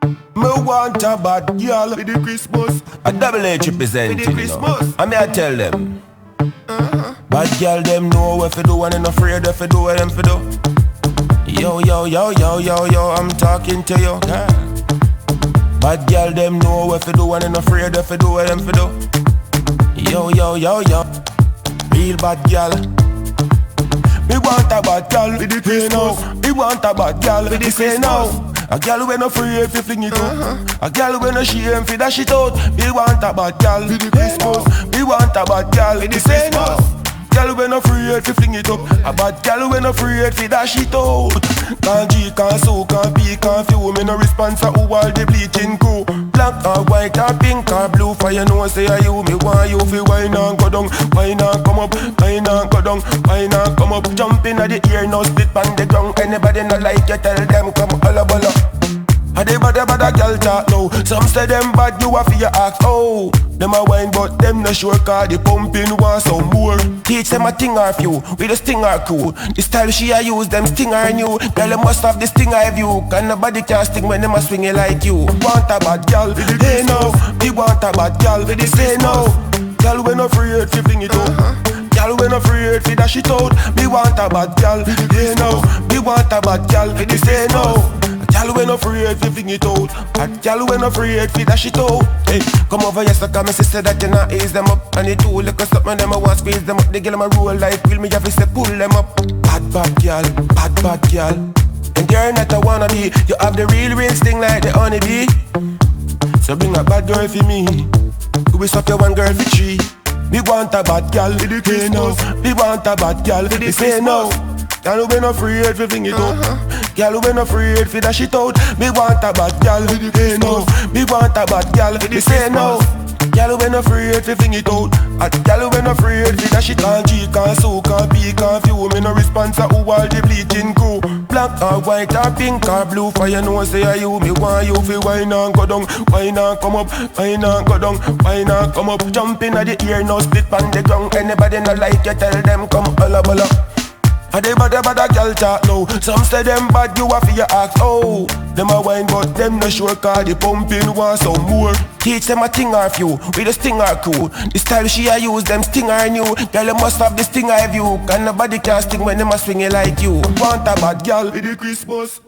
Me want a bad girl with the Christmas. A double H representing, you know. And me I tell them, bad girl them know what to do and ain't afraid if you do what them for do. Yo, yo, yo, yo, yo, yo, I'm talking to you. Bad girl them know what to do and ain't afraid if you do what them for do. Yo, yo, yo, yo, real bad girl. Me want a bad girl with the Christmas. Me want a bad girl with the say now. A girl when no free if you fling it up. A girl when no shame fi dash it out. Me want a bad girl with the Christmas. Me want a bad girl with the say now. Girl when no free if you fling it up. A bad girl when no free if you dash it out. Can't G, can't so, can't P, can't feel. Me no response to who all the bleaching crew. Black or white or pink or blue. For you know say I you. Me want you fi wine and go down. Wine and come up, wine and go down. Wine and come up, jump in at the ear. No split on the ground. Anybody not like you tell them come holla bolla. A they bad girl talk now. Some say them bad, you a fi your ask. Oh, them a wine but them no sure. Cause the pumping want some more. Teach them a thing or few with a sting or cool. The style she a use, them sting or new. Girl, you must have the sting I view. Cause nobody can sting when them a swing it like you. Want a bad girl, hey no. Me want a bad girl, they say no. Girl, we no afraid fi fling it out. Girl, we no afraid fi dash it out. Me want a bad girl, hey no. Me want a bad girl, they say no. Girl, we no afraid fi fling it out. Girl, we no afraid fi dash it out. Hey, come over here, so come and sister that you not ease them up. And the two little something them I want squeeze them up. The girl them a roll like will me have to say pull them up. Bad girl, bad girl. And you're not a wannabe. You have the real sting like the honeybee. So bring a bad girl for me. We stop your one girl for three. Me want a bad girl with the Christmas. Me want a bad girl with the say no. Girl, we no afraid fi fling it up. Girl, we no afraid fi dash it out. Me want a bad girl with the Christmas. Me want a bad girl with the say no. Girl, we no afraid fi fling it out. Girl, we no afraid fi dash it. Can't G, can't so, can't P, can't feel. Me no response to who all the bleaching crew. Black or white or pink or blue. For you know say I you. Me want you fi wine and go down. Wine and come up, wine and go down. Wine and come up, jump in at the ear. No split on the ground. Anybody not like you tell them come holla bolla. A they bad girl talk now. Some say them bad, you a fi your ask. Oh, them a wine but them no sure. Cause the pumping want some more. Teach them a thing or few with a sting or cool. The style she a use, them sting or new. Girl, you must have the sting I view. Cause nobody can sting when them a swing it like you. Want a bad girl with the Christmas.